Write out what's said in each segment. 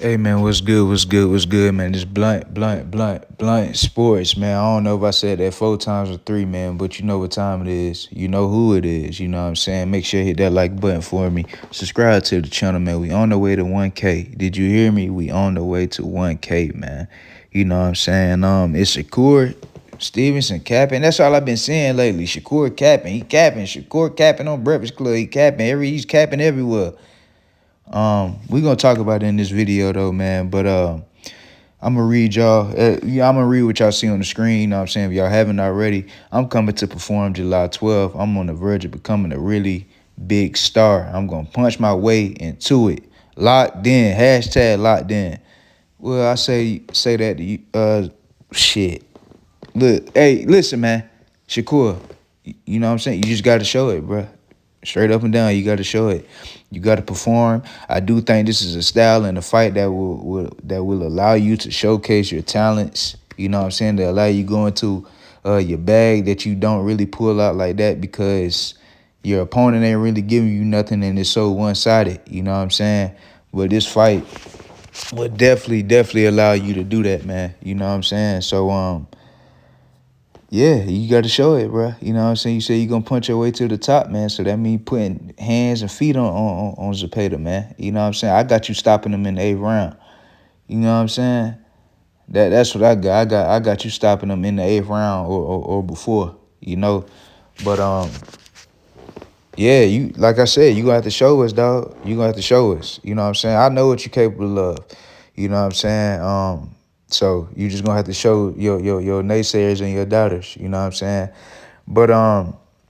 Hey man, what's good? What's good? What's good, man? This blunt sports, man. I don't know if I said that 4 times or three, man, but you know what time it is. You know who it is. You know what I'm saying? Make sure you hit that like button for me. Subscribe to the channel, man. We on the way to 1K. Did you hear me? We on the way to 1K, man. You know what I'm saying? It's Shakur, Stevenson capping. That's all I've been seeing lately. Shakur capping. He capping. Shakur capping on Breakfast Club. He's capping everywhere. We're gonna talk about it in this video though, man. But I'm gonna read y'all. I'm gonna read what y'all see on the screen. You know what I'm saying? If y'all haven't already, I'm coming to perform July 12th. I'm on the verge of becoming a really big star. I'm gonna punch my way into it. Locked in. Hashtag locked in. Well, I say that to you. Shit. Look, hey, listen, man. Shakur, you know what I'm saying? You just gotta show it, bro. Straight up and down, you gotta show it. You gotta perform. I do think this is a style and a fight that will allow you to showcase your talents. You know what I'm saying? To allow you go into your bag that you don't really pull out like that because your opponent ain't really giving you nothing and it's so one-sided. You know what I'm saying? But this fight would definitely allow you to do that, man. You know what I'm saying? So yeah, you got to show it, bro. You know what I'm saying? You say you're going to punch your way to the top, man. So that means putting hands and feet on Zepeda, man. You know what I'm saying? I got you stopping him in the 8th round. You know what I'm saying? That's what I got. I got you stopping him in the 8th round or before, you know. But yeah, you like I said, you gonna have to show us, dog. You gonna have to show us. You know what I'm saying? I know what you're capable of. You know what I'm saying? So you just gonna have to show your naysayers and your doubters. You know what I'm saying? But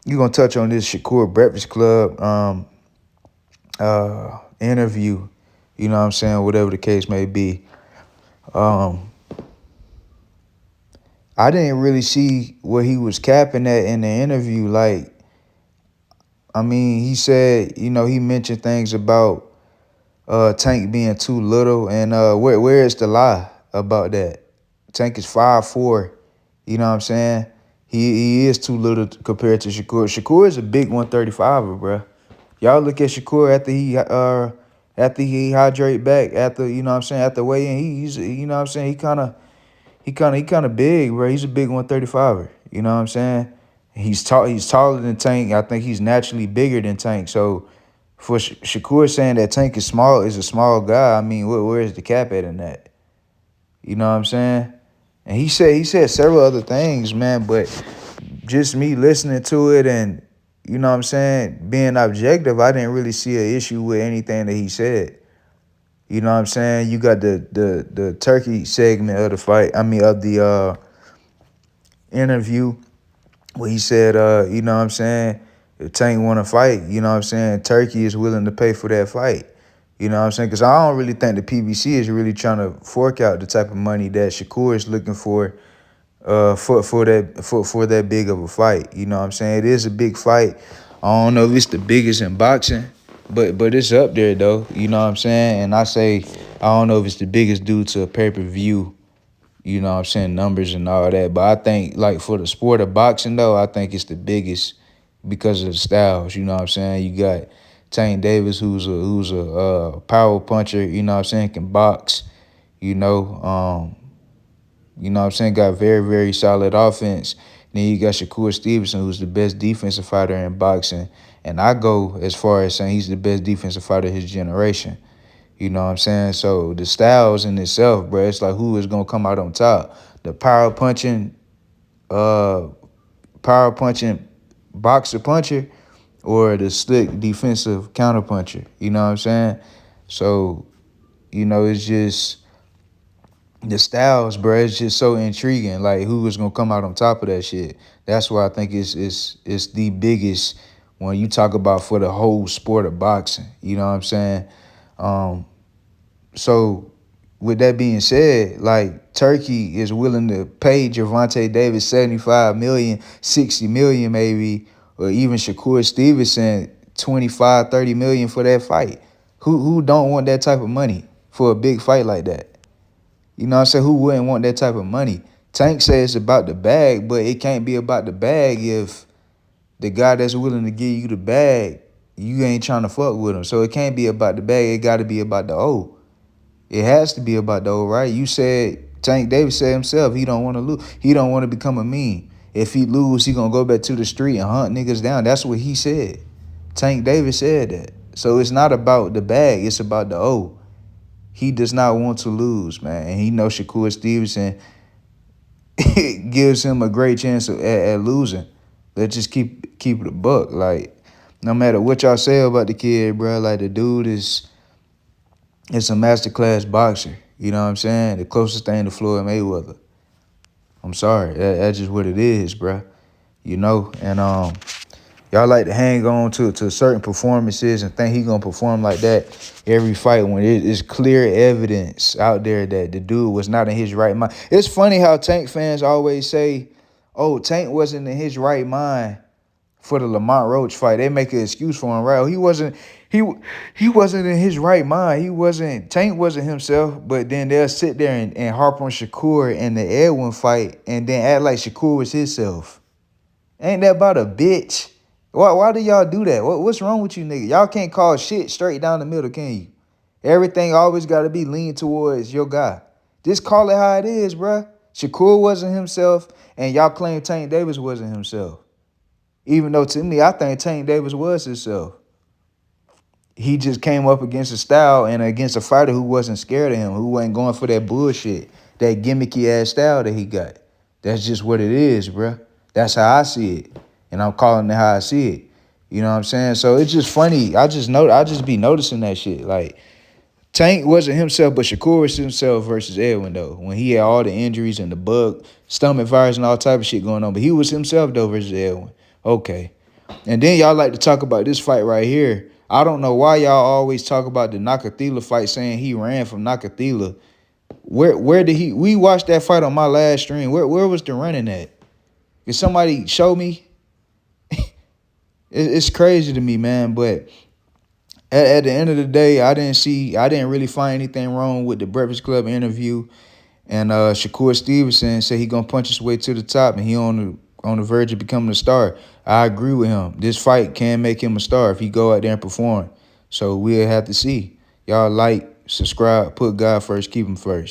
you gonna touch on this Shakur Breakfast Club interview. You know what I'm saying? Whatever the case may be. I didn't really see where he was capping at in the interview. Like, I mean, he said, you know, he mentioned things about Tank being too little, and where is the lie about that? Tank is 5'4". You know what I'm saying? He is too little compared to Shakur. Shakur is a big 135er, bro. Y'all look at Shakur after he hydrate back, after, you know what I'm saying, after weigh in, he's, you know what I'm saying, he kind of big, bro. He's a big 135er. You know what I'm saying? He's taller than Tank. I think he's naturally bigger than Tank. So for Shakur saying that Tank is a small guy, I mean, where is the cap at in that? You know what I'm saying? And he said several other things, man, but just me listening to it and, you know what I'm saying, being objective, I didn't really see an issue with anything that he said. You know what I'm saying? You got the Turkey segment of the fight, I mean of the interview where he said, you know what I'm saying, if Tank want to fight, you know what I'm saying, Turkey is willing to pay for that fight. You know what I'm saying? Because I don't really think the PBC is really trying to fork out the type of money that Shakur is looking for that big of a fight. You know what I'm saying? It is a big fight. I don't know if it's the biggest in boxing, but it's up there though. You know what I'm saying? And I say I don't know if it's the biggest due to a pay-per-view, you know what I'm saying, numbers and all that. But I think, like, for the sport of boxing, though, I think it's the biggest because of the styles, you know what I'm saying? You got Tank Davis, who's a power puncher, you know what I'm saying, can box, you know. You know what I'm saying, got very solid offense. Then you got Shakur Stevenson, who's the best defensive fighter in boxing. And I go as far as saying he's the best defensive fighter of his generation. You know what I'm saying? So the styles in itself, bro, it's like who is gonna come out on top? The uh, power punching boxer puncher, or the slick defensive counter puncher. You know what I'm saying? So, you know, it's just the styles, bro. It's just so intriguing. Like who is gonna come out on top of that shit? That's why I think it's the biggest when you talk about for the whole sport of boxing. You know what I'm saying? Um, So with that being said, like Turkey is willing to pay Gervonta Davis 75 million, 60 million maybe, or even Shakur Stevenson 25, 30 million for that fight. Who don't want that type of money for a big fight like that? You know what I'm saying? Who wouldn't want that type of money? Tank says it's about the bag, but it can't be about the bag if the guy that's willing to give you the bag, you ain't trying to fuck with him. So it can't be about the bag. It got to be about the O. It has to be about the old right. You said Tank Davis said himself he don't want to lose. He don't want to become a meme. If he lose, he gonna go back to the street and hunt niggas down. That's what he said. Tank Davis said that. So it's not about the bag. It's about the O. He does not want to lose, man. And he knows Shakur Stevenson gives him a great chance at losing. Let's just keep it a buck. Like, no matter what y'all say about the kid, bro, like the dude is a masterclass boxer. You know what I'm saying? The closest thing to Floyd Mayweather. I'm sorry. That's just what it is, bro. You know? And y'all like to hang on to certain performances and think he gonna perform like that every fight when it is clear evidence out there that the dude was not in his right mind. It's funny how Tank fans always say, oh, Tank wasn't in his right mind for the Lamont Roach fight. They make an excuse for him, right? Oh, he wasn't in his right mind. Tank wasn't himself, but then they'll sit there and harp on Shakur in the Edwin fight and then act like Shakur was himself. Ain't that about a bitch? Why do y'all do that? What's wrong with you niggas? Y'all can't call shit straight down the middle, can you? Everything always got to be leaned towards your guy. Just call it how it is, bruh. Shakur wasn't himself, and y'all claim Tank Davis wasn't himself. Even though, to me, I think Tank Davis was himself. He just came up against a style and against a fighter who wasn't scared of him, who wasn't going for that bullshit, that gimmicky-ass style that he got. That's just what it is, bruh. That's how I see it, and I'm calling it how I see it. You know what I'm saying? So it's just funny. I just be noticing that shit. Like, Tank wasn't himself, but Shakur was himself versus Edwin, though, when he had all the injuries and the bug, stomach virus and all type of shit going on. But he was himself, though, versus Edwin. Okay. And then y'all like to talk about this fight right here. I don't know why y'all always talk about the Nakathila fight, saying he ran from Nakathila. Where did he? We watched that fight on my last stream. Where was the running at? Can somebody show me? It's crazy to me, man. But at the end of the day, I didn't really find anything wrong with the Breakfast Club interview. And Shakur Stevenson said he gonna punch his way to the top, and he on the verge of becoming a star. I agree with him. This fight can make him a star if he go out there and perform. So we'll have to see. Y'all like, subscribe, put God first, keep him first.